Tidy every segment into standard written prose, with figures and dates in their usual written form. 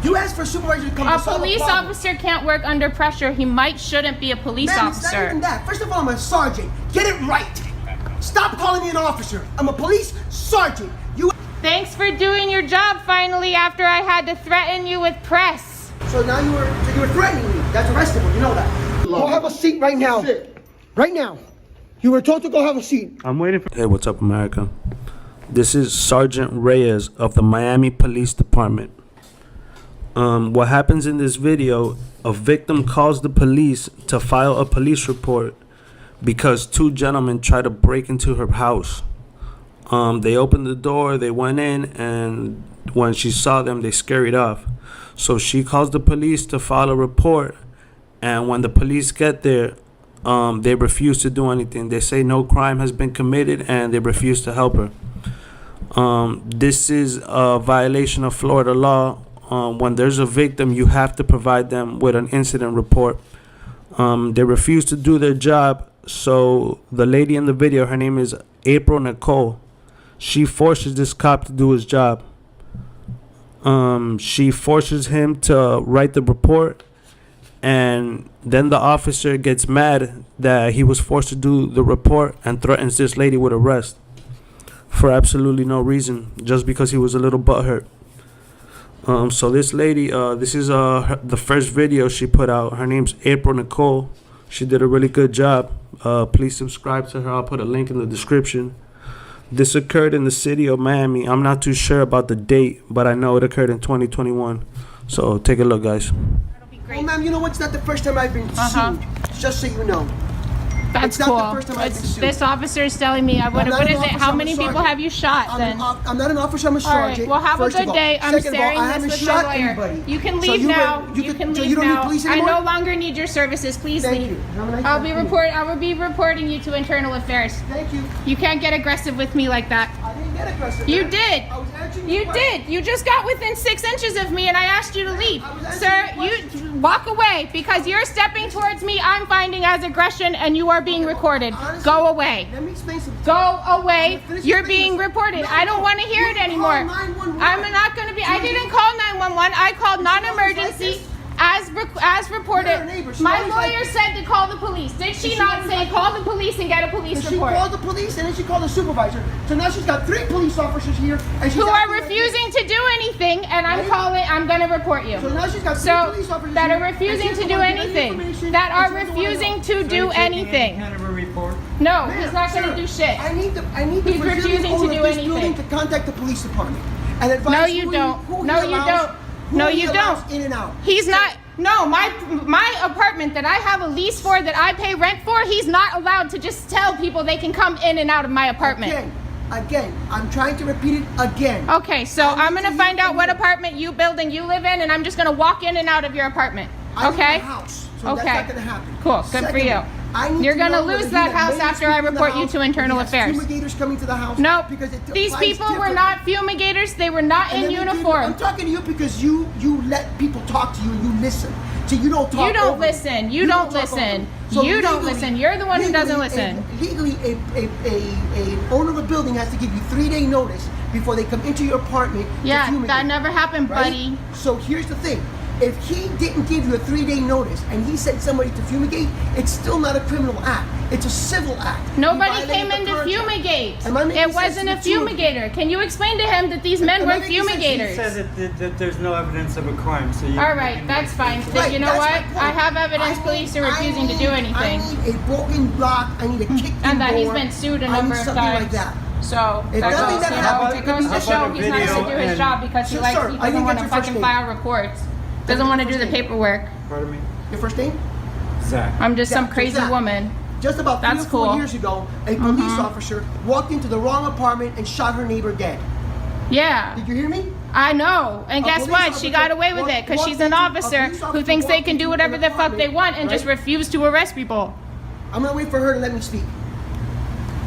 You asked for a supervisor to come. A police officer can't work under pressure. He shouldn't be a police officer. It's not even that. First of all, I'm a sergeant. Get it right. Stop calling me an officer. I'm a police sergeant. Thanks for doing your job finally after I had to threaten you with press. So now you were threatening me. That's arrestable. You know that. Go have a seat right now. Right now. You were told to go have a seat. I'm waiting for. Hey, what's up, America? This is Sergeant Reyes of the Miami Police Department. What happens in this video, a victim calls the police to file a police report because two gentlemen tried to break into her house. They opened the door, they went in, and when she saw them, they scurried off. So she calls the police to file a report, and when the police get there, they refuse to do anything. They say no crime has been committed, and they refuse to help her. This is a violation of Florida law. When there's a victim, you have to provide them with an incident report. They refuse to do their job, so the lady in the video, her name is April Nicole. She forces this cop to do his job. She forces him to write the report, and then the officer gets mad that he was forced to do the report and threatens this lady with arrest for absolutely no reason, just because he was a little butthurt. So this lady, this is the first video she put out. Her name's April Nicole. She did a really good job. Please subscribe to her. I'll put a link in the description. This occurred in the city of Miami. I'm not too sure about the date, but I know it occurred in 2021. So take a look, guys. That'll be great. Well, ma'am, you know what's not the first time I've been sued. Just so you know. That's it's cool. Not the first time I've been sued. This officer is telling me, what is it? How many people have you shot then? I'm not an officer, I'm a sergeant. All right, well, have a good day. I'm sharing this with my lawyer. Anybody. You can leave now. You can leave now. I no longer need your services. Please leave. I'll be reporting you to Internal Affairs. Thank you. You can't get aggressive with me like that. I didn't get aggressive. You did. I was answering You your did. question. You just got within 6 inches of me and I asked you to leave. Sir, you walk away because you're stepping towards me. I'm finding as aggression and you are being recorded. Honestly, Go away. Let me explain something. Go away. You're being this. reported. No, I don't want to hear it you anymore. call 911. I'm not going to be. I didn't call 911. I called non-emergency as reported. You're a neighbor. She My always lawyer like said to call the police. Did she not say call the police and get a police She report? called the police and then she called the supervisor. So now she's got 3 police officers here and she's Who are acting like refusing to do anything, and I'm going to report you. So now she's got 3 So, police officers that here, are refusing and to she's do the one giving anything. information, That and are she's the one refusing that- to do anything. Kind of a report. No, Ma'am, he's not going to sir, do shit. I need the He's Brazilian refusing to owner do of this anything. building to contact the police department and advise No, you who don't. who No, he you allows- don't. who No, he you allows don't. In and out. He's not. No, my apartment that I have a lease for, that I pay rent for, he's not allowed to just tell people they can come in and out of my apartment. Again, I'm trying to repeat it again. Okay, so I'm going to find out what apartment building you live in, and I'm just going to walk in and out of your apartment. I live in Okay? a house, so Okay. that's not going to happen. Cool, good for Secondly, you. I need You're to gonna know lose whether that he had house maintenance after I people in the report you house, to Internal whether he has Affairs. Fumigators coming to the house. Nope. Because it These applies people were different. not fumigators. They were not And in then I'm uniform. talking to you because you let people talk to you and you listen. So you don't talk. You don't over them. listen. You don't talk over listen. them. So You don't legally- listen. You're the one who doesn't legally, listen. Legally, a owner of a building has to give you 3-day notice before they come into your apartment. to Yeah, fumigate, that never happened, right? buddy. So here's the thing. If he didn't give you a 3-day notice and he sent somebody to fumigate, it's still not a criminal act. It's a civil act. He Nobody violated came the in to contract. fumigate. Am I making It sense wasn't to a the two of you? fumigator. Can you explain to him that these men Am I were making sense? He fumigators? said that there's no evidence of a crime, so you. All right, that's fine. Then Right, you know that's what? my point. I have evidence. Police are refusing to do anything, I need a broken block. I need a kick and that he's door. been sued a I need number of something times. like that. So If that nothing goes, that you know, happened, it goes to how show about a he's not going to video do his and- job because he Sir, likes. sir, He I didn't doesn't want get to your first fucking name. file reports. Doesn't want to do the paperwork. Pardon me? Your first name? Zach. I'm just some Yeah, crazy Zach. woman. Just about 3 That's or 4 cool. years ago, a police officer walked into the wrong apartment and shot her neighbor dead. Yeah, Did you hear me? I know. And A guess police what? She officer got away with it because walked she's an into- a officer police who officer thinks they walked can do into whatever an the fuck they apartment, want and just right? refuse to arrest people. I'm gonna wait for her to let me speak.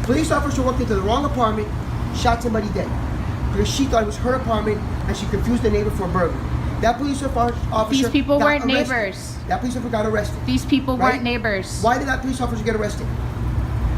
Police officer walked into the wrong apartment, shot somebody dead. because she thought it was her apartment and she confused the neighbor for a burglary. That police officer These people got weren't arrested. neighbors. That police officer got arrested. These people Right? weren't neighbors. Why did that police officer get arrested?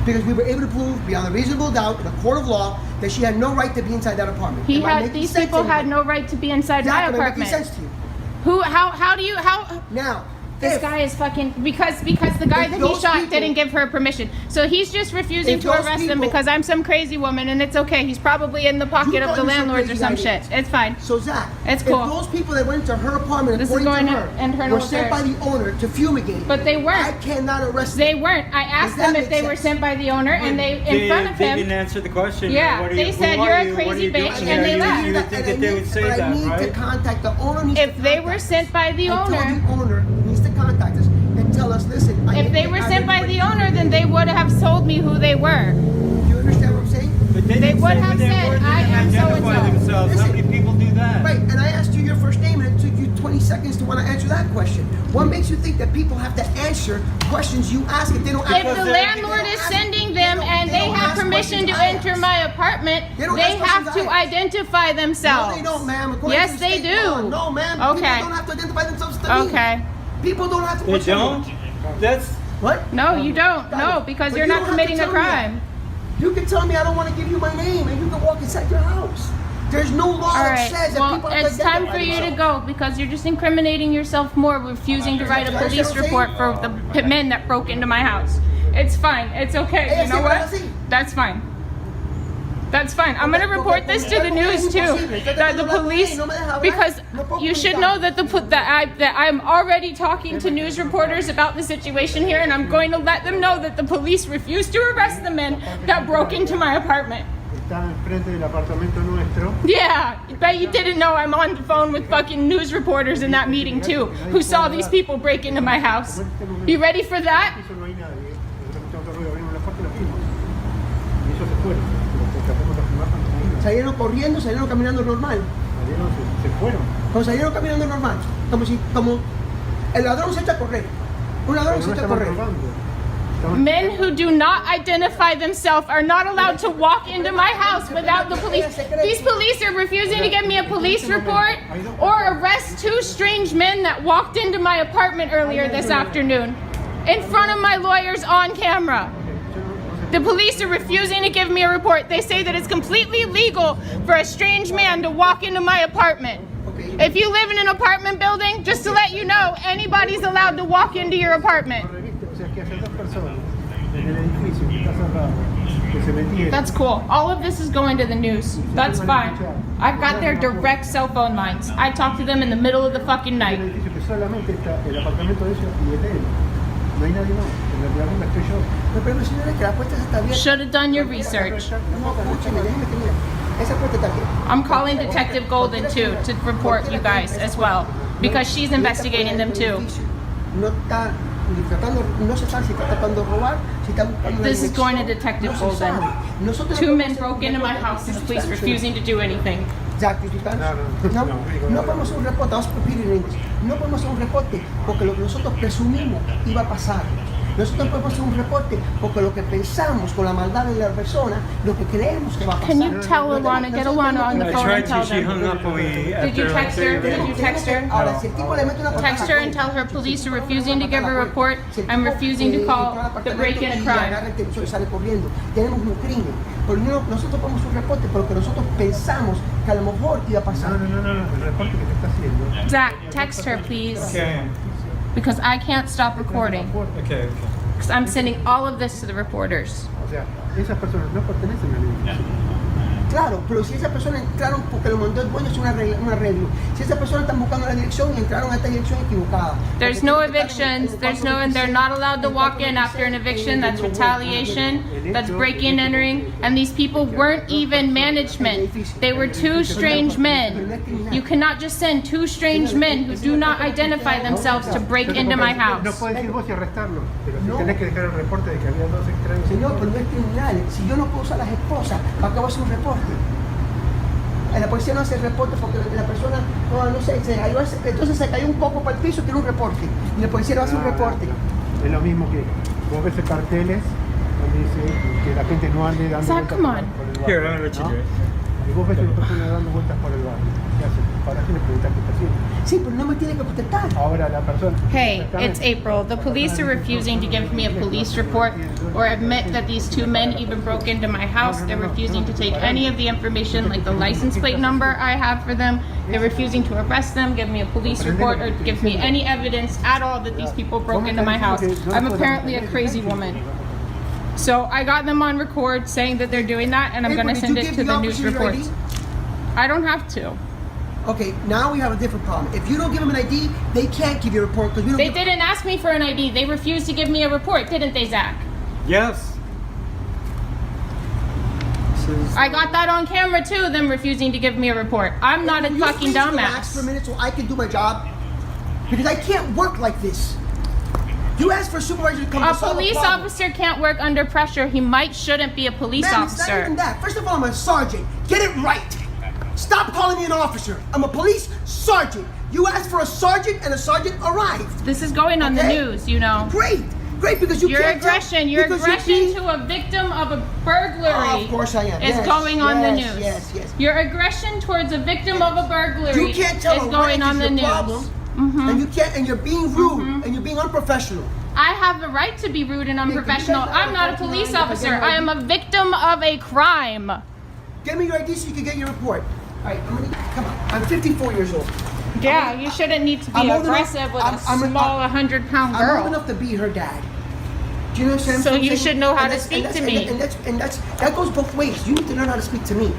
Because we were able to prove beyond a reasonable doubt in a court of law that she had no right to be inside that apartment. Am I making These sense people to had you? no right to be inside my Am I making apartment. sense to you? How Now, this if- guy is fucking because the guy If that he those shot people- didn't give her permission. So he's just refusing If to those arrest him people- because I'm some crazy woman and it's okay. He's probably in the pocket You of thought the you were some landlords or crazy some guy, shit. didn't It's fine. So Zach, It's cool. if those people that went to her apartment, This is according going to to her, end her were sent by affairs. the owner to fumigate, But they weren't. I cannot arrest They them. weren't. I asked Does that them if make they were sense? sent by the owner and they in front of They didn't him. answer the question. Yeah, What are they you, said, who "You're are a you? What crazy are you doing bitch," here? and they You- left. You would think that they would say but I that, need to right? contact the owner. Needs If to they contact were us. sent by the I told owner, the owner needs to contact us and tell us, listen. if they were sent by the owner, then they would have told me who they were. Do you understand what I'm saying? But They didn't would say have who they said, were, they "I didn't am identify so-and-so." themselves. How Listen. many people do that? Right, and I asked you your first name, and it took you 20 seconds to want to answer that question. What makes you think that people have to answer questions you ask if they don't ask? If the landlord is sending them and they have permission to enter my apartment, they have to identify No, themselves. they don't, ma'am. According Yes, to the they state law. do. No, ma'am. Okay. People don't have to identify themselves to me. Okay. People don't have to. They what's your don't? name? That's What? No, you don't. No, because But you're you not don't have to committing a tell me that. crime. You can tell me I don't want to give you my name, and you can walk inside your house. There's no law All that right. says that Well, people have it's to time identify for you to themselves. go because you're just incriminating yourself more, refusing to write a police report for the men that broke into my house. It's fine. It's okay. Hey, You know así, what? así. That's fine. That's fine. I'm gonna report this to the news too. That the police, because you should know that that I'm already talking to news reporters about the situation here, and I'm going to let them know that the police refused to arrest the men that broke into my apartment. Está enfrente del apartamento nuestro. Yeah, bet you didn't know I'm on the phone with fucking news reporters in that meeting too, who saw these people break into my house. You ready for that? Eso no hay nadie. Nosotros abrimos la puerta y la fuimos. Y ellos se fueron. Los tratamos de filmar cuando salieron. Salieron corriendo, salieron caminando normal. Salieron, se fueron. Como salieron caminando normal. Como el ladrón se echa a correr. Un ladrón Pero se no echa a estaban correr. robando. Men who do not identify themselves are not allowed to walk into my house without the police. These police are refusing to give me a police report or arrest two strange men that walked into my apartment earlier this afternoon in front of my lawyers on camera. The police are refusing to give me a report. They say that it's completely legal for a strange man to walk into my apartment. If you live in an apartment building, just to let you know, anybody's allowed to walk into your apartment. O sea, que haya dos personas en el edificio que está cerrado, que se metieron. That's cool. All of this is going to the news. That's fine. I've got their direct cell phone lines. I talk to them in the middle of the fucking Un night. edificio que solamente está el apartamento de ellos y el de él. No hay nadie más. En la segunda estoy yo. No, pero señora, que la puerta está abierta. Should have done your research. No, escúcheme, déjeme terminar. Esa puerta está abierta. I'm calling Detective Golden too to report you guys as well because she's investigating them too. No está ni tratando, no se sabe si está tratando de robar, si está buscando una This is going to dirección. Detective No se Golden. sabe. Nosotros Two no men podemos broke hacer into un my reporte. house and the This is police Spanish. refusing to do anything. Jack, you speak Spanish? No, No podemos hacer un reporte, vamos a repetir en inglés. No podemos hacer un reporte porque lo que nosotros presumimos iba a pasar. Nosotros podemos hacer un reporte porque lo que pensamos con la maldad de la persona, lo que creemos que va a pasar. Can you tell Alana, get Alana on the I phone tried and tell to. She hung them? up when we. Did you after like text her? 30 Did you minutes. text her? Ahora, si el tipo le mete una patada Text a her la and tell her puerta, police are si el tipo refusing to le give mete a la report si el and tipo, refusing to entra call al the apartamento break-in a y crime. agarra el televisor y sale corriendo. Tenemos un crimen. Pero nosotros ponemos un reporte porque nosotros pensamos que a lo mejor iba a pasar. No. El reporte que te está haciendo. Zach, text her please Okay. because I can't stop recording Okay. because I'm sending all of this to the reporters. O sea, esas personas no pertenecen al edificio. Claro, pero si esas personas entraron porque lo mandó el dueño es un arreglo. Si esas personas están buscando la dirección y entraron a esta dirección equivocada. There's no evictions. There's no, and they're not allowed to walk in after an eviction. That's retaliation. That's breaking and entering. And these people weren't even management. They were two strange men. You cannot just send two strange men who do not identify themselves to break into my No house. puedes ir vos y arrestarlo, pero si No. tenés que dejar el reporte de que había dos extraños. Señor, pero no es criminal. Si yo no puedo usar las esposas, ¿para qué voy a hacer un reporte? La policía no hace el reporte porque la persona, no sé, entonces se cayó un poco para el piso, tiene un reporte. Y la policía no hace un reporte. Es lo mismo que vos ves carteles donde dice que la gente no ande dando Zach, vueltas come on. por el barrio, Here, I'm gonna let you ¿no? do it. Y vos ves a una persona dando vueltas por el barrio. ¿Qué haces? Ahora sí le preguntás qué está haciendo. Sí, pero no me tiene que protestar. Ahora la persona... Hey, it's April. The police are refusing to give me a police report or admit that these two men even broke into my house. They're refusing to take any of the information, like the license plate number I have for them. They're refusing to arrest them, give me a police report, or give me any evidence at all that these people broke into my house. I'm apparently a crazy woman. So I got them on record saying that they're doing that, and I'm April, going to did send you it give to the the news officers your reports. ID? I don't have to. Okay, now we have a different problem. If you don't give them an ID, they can't give you a report because we don't They give didn't ask me for an ID. They refused to give me a report, didn't they, Zach? Yes. This is- I got that on camera too, them refusing to give me a report. I'm not a Will you fucking please relax for a dumbass. minute so I can do my job? Because I can't work like this. You asked for a supervisor to come A to solve police a problem. officer can't work under pressure. He might shouldn't be a police Ma'am, it's not officer. even that. First of all, I'm a sergeant. Get it right. Stop calling me an officer. I'm a police sergeant. You asked for a sergeant and a sergeant arrived. This is going on the Okay. news, you know. Great. Great because you Your can't tell- aggression, your because aggression being- to a victim of a burglary Oh, of course I am. is Yes, going on the yes, news. yes, yes. Your aggression towards a victim of a burglary You can't tell is a going rank on is the your news. problem, Mhm. and you can't, and you're being rude, and you're being unprofessional. I have the right to be rude and can you unprofessional. guys- I'm not a police I officer. get I am a victim of a crime. Give me your ID so you can get your report. All right, come on. I'm 54 years old. Yeah, you shouldn't need to be I'm old enough- aggressive with I'm- a I'm- small 100-pound I'm old girl. enough to be her dad. Do you know what I'm saying? So you And should know how to that's- speak and to that's- me. And that goes both ways. You need to learn how to speak to me.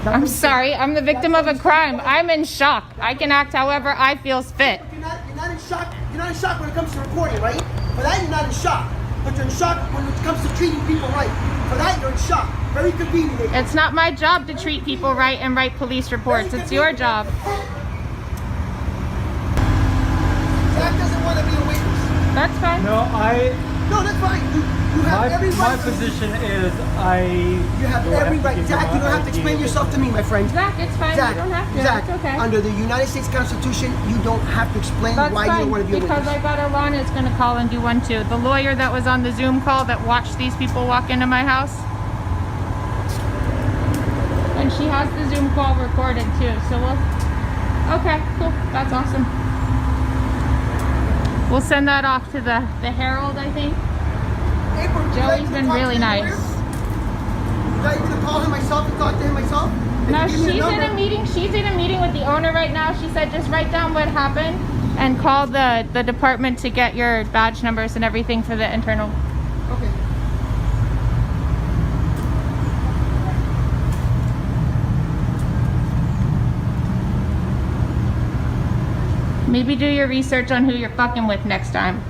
I'm sorry, I'm the victim of a crime. I'm in shock. I can act however I feel fit. You're not in shock. You're not in shock when it comes to reporting, right? For that, you're not in shock. But you're in shock when it comes to treating people right. For that, you're in shock. Very convenient. It's not my job to treat people right and write police reports. It's your job. Zach doesn't want to be a witness. That's fine. No, No, that's fine. You have every my right. position is You have do I every to right. give Zach, you don't have to my explain ID? yourself to me, my friend. Zach, it's fine. Zach, you don't have to. Zach, It's okay. under the United States Constitution, you don't have to explain That's why you fine, don't want to be a because witness. I got Alana is going to call and do one too. The lawyer that was on the Zoom call that watched these people walk into my house. And she has the Zoom call recorded too, so we'll... Okay, cool. That's awesome. We'll send that off to the Herald, I think. April, would you Joey's like to been talk to really the nice. lawyer? Would I even call him myself and talk to him myself? No, If you give me she's the in a number- meeting. She's in a meeting with the owner right now. She said just write down what happened and call the department to get your badge numbers and everything for the internal. Okay. Maybe do your research on who you're fucking with next time.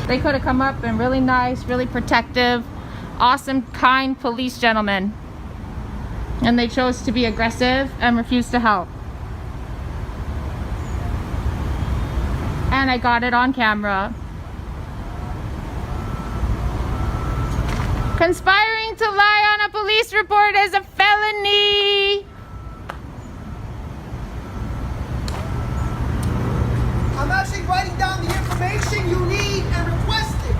They could have come up and really nice, really protective, awesome, kind police gentlemen. And they chose to be aggressive and refuse to help. And I got it on camera. Conspiring to lie on a police report is a felony. I'm actually writing down the information you need and requested.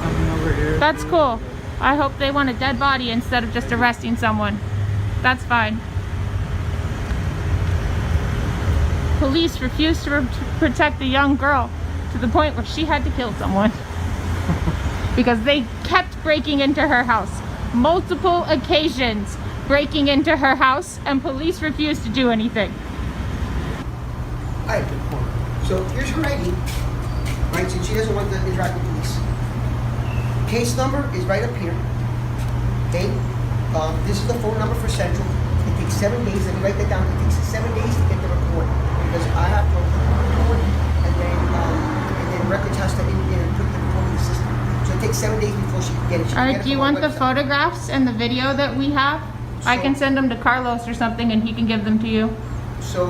Coming over here. That's cool. I hope they want a dead body instead of just arresting someone. That's fine. Police refused to protect the young girl to the point where she had to kill someone. Because they kept breaking into her house. Multiple occasions breaking into her house, and police refused to do anything. Alright, so here's her ID, right? Since she doesn't want to interact with police. Case number is right up here. Okay? This is the phone number for Central. It takes 7 days. Let me write that down. It takes 7 days to get the report because I have to report and then records has to in and put the report in the system. So it takes 7 days before she can get it. She can get it Do you from our want the website. photographs and the video that we have? I can send them to Carlos or something and he can give them to you. So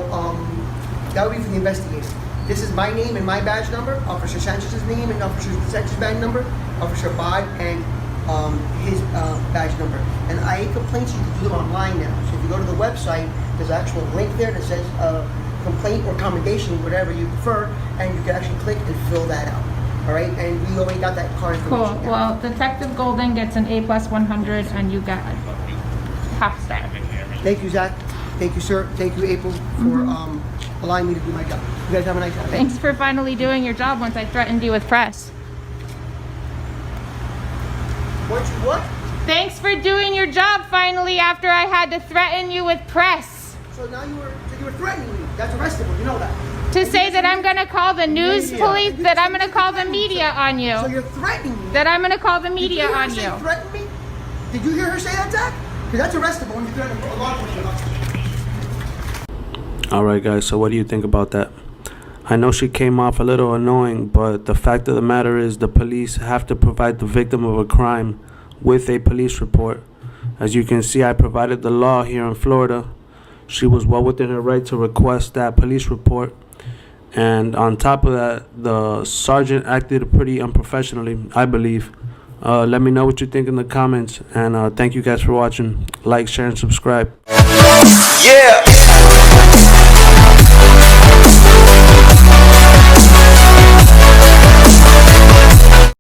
that would be for the investigator. This is my name and my badge number, Officer Sanchez's name and Officer Sanchez's badge number, Officer Bod and his badge number. And IA complaints, you can do them online now. So if you go to the website, there's an actual link there that says complaint or commendation, whatever you prefer, and you can actually click and fill that out. All right, and we already got that car Cool. information. down. Well, Detective Golden gets an A+ 100, and you get half star. Thank you, Zach. Thank you, sir. Thank you, April, for allowing me to do my job. You guys have a nice day. Thanks for finally doing your job once I threatened you with press. What? Thanks for doing your job finally after I had to threaten you with press. So now you were threatening me. That's arrestable. You know that. To say that I'm gonna call the news police, that I'm gonna call the media on you. So you're threatening me. That I'm gonna call the Did media you hear her on say you. threaten me? Did you hear her say that, Zach? Because that's arrestable when you threaten a law enforcement officer. All right, guys. So what do you think about that? I know she came off a little annoying, but the fact of the matter is the police have to provide the victim of a crime with a police report. As you can see, I provided the law here in Florida. She was well within her right to request that police report. And on top of that, the sergeant acted pretty unprofessionally, I believe. Let me know what you think in the comments. And thank you guys for watching. Like, share, and subscribe. Yeah.